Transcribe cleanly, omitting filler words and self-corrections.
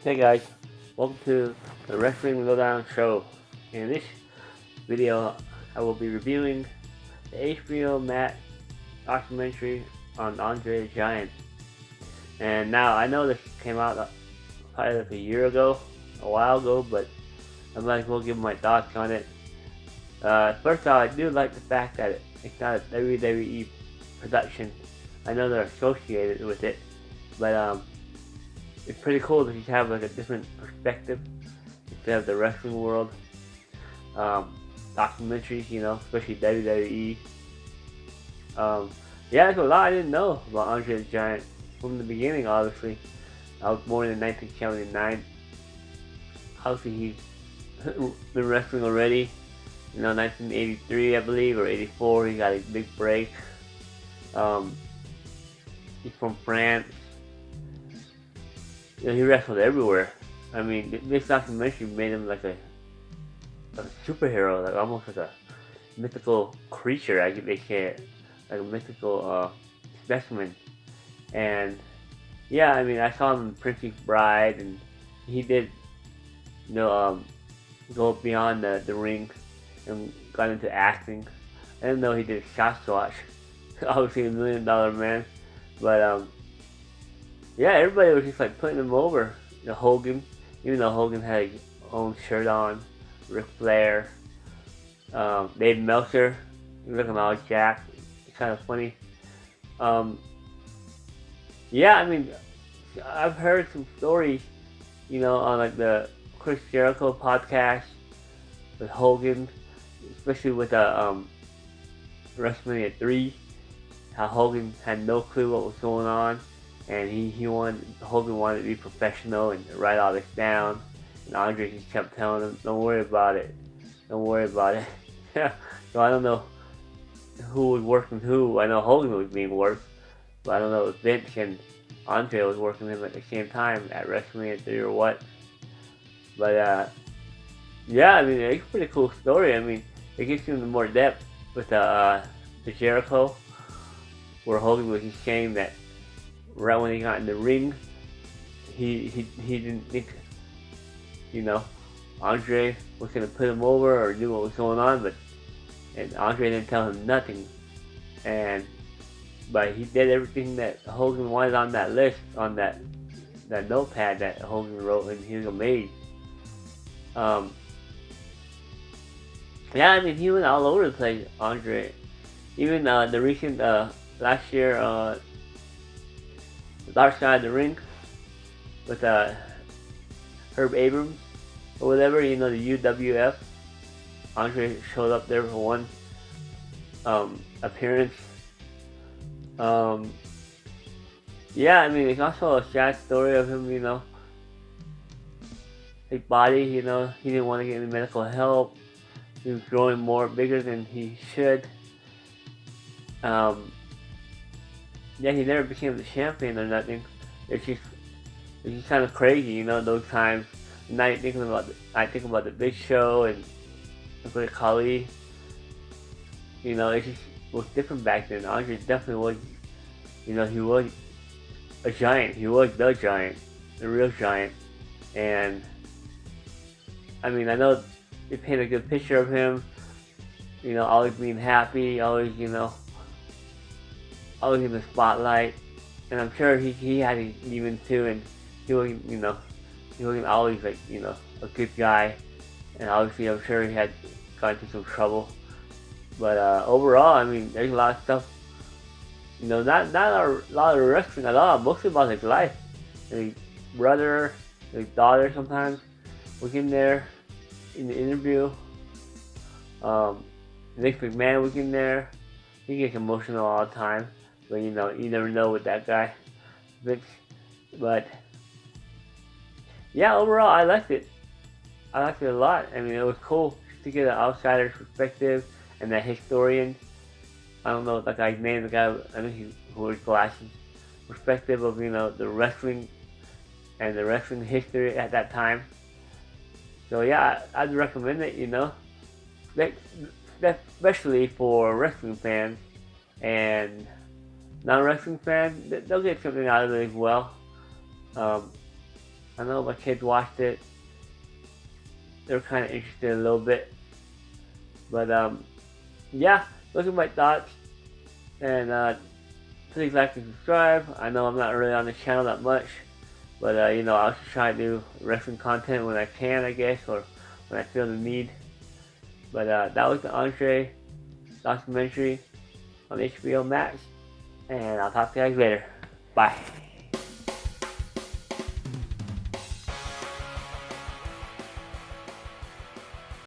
Hey guys, welcome to the Wrestling Lowdown Show. In this video, I will be reviewing the HBO Max documentary on Andre the Giant. And now, I know this came out probably like a year ago, a while ago, but I might as well give my thoughts on it. First off, I do like the fact that it's not a WWE production. I know they're associated with it, but it's pretty cool that you have like a different perspective instead of the wrestling world documentaries, especially WWE. Yeah, there's a lot I didn't know about Andre the Giant from the beginning. Obviously, I was born in 1979. Obviously, he's been wrestling already. 1983, I believe, or 84. He got a big break. He's from France. He wrestled everywhere. I mean, this documentary made him like a superhero, like almost like a mythical creature. I guess they say it, like a mythical specimen. And yeah, I mean, I saw him in Princess Bride, and he did, go beyond the ring and got into acting. I didn't know he did Sasquatch. Obviously, a $1 Million Man, but yeah, everybody was just like putting him over. Hogan, even though Hogan had his own shirt on, Ric Flair, Dave Meltzer, he was looking all jacked. It's kind of funny. Yeah, I mean, I've heard some stories, on like the Chris Jericho podcast with Hogan, especially with WrestleMania 3, how Hogan had no clue what was going on. And Hogan wanted to be professional and write all this down. And Andre just kept telling him, don't worry about it. Don't worry about it. So I don't know who was working who. I know Hogan was being worked, but I don't know if Vince and Andre was working him at the same time at WrestleMania 3 or what. But yeah, I mean, it's a pretty cool story. I mean, it gets into more depth with the Jericho, where Hogan was just saying that right when he got in the ring, he didn't think, Andre was gonna put him over or knew what was going on, and Andre didn't tell him nothing, but he did everything that Hogan wanted on that list, on that notepad that Hogan wrote, and he was made. Yeah, I mean, he went all over the place, Andre. Even the recent last year, Dark Side of the Ring with Herb Abrams or whatever, the UWF. Andre showed up there for one appearance. Yeah, I mean, it's also a sad story of him, his body, he didn't want to get any medical help. He was growing bigger than he should. Yeah, he never became the champion or nothing. It's just kind of crazy, those times. Now I think about the Big Show and Great Khali. It just was different back then. Andre definitely was, he was a giant. He was the giant, the real giant. And I mean, I know they paint a good picture of him. Always being happy, always, always in the spotlight, and I'm sure he had his demons too, and he wasn't, he wasn't always like, a good guy, and obviously I'm sure he had gone into some trouble, but overall, I mean, there's a lot of stuff, not a lot of wrestling at all, mostly about his life. His brother, his daughter sometimes was in there in the interview. Nick McMahon was in there. He gets emotional all the time. But you never know with that guy, Vince. But yeah, overall, I liked it. I liked it a lot. I mean, it was cool to get an outsider's perspective and that historian. I don't know that guy's name. The guy, I think he wears glasses. Perspective of the wrestling and the wrestling history at that time. So yeah, I'd recommend it. Especially for wrestling fans and non-wrestling fans, they'll get something out of it as well. I I know my kids watched it. They're kind of interested a little bit. But yeah, those are my thoughts. And please like and subscribe. I know I'm not really on the channel that much, but I'll just try to do wrestling content when I can, I guess, or when I feel the need. But that was the Andre documentary on HBO Max, and I'll talk to you guys later. Bye.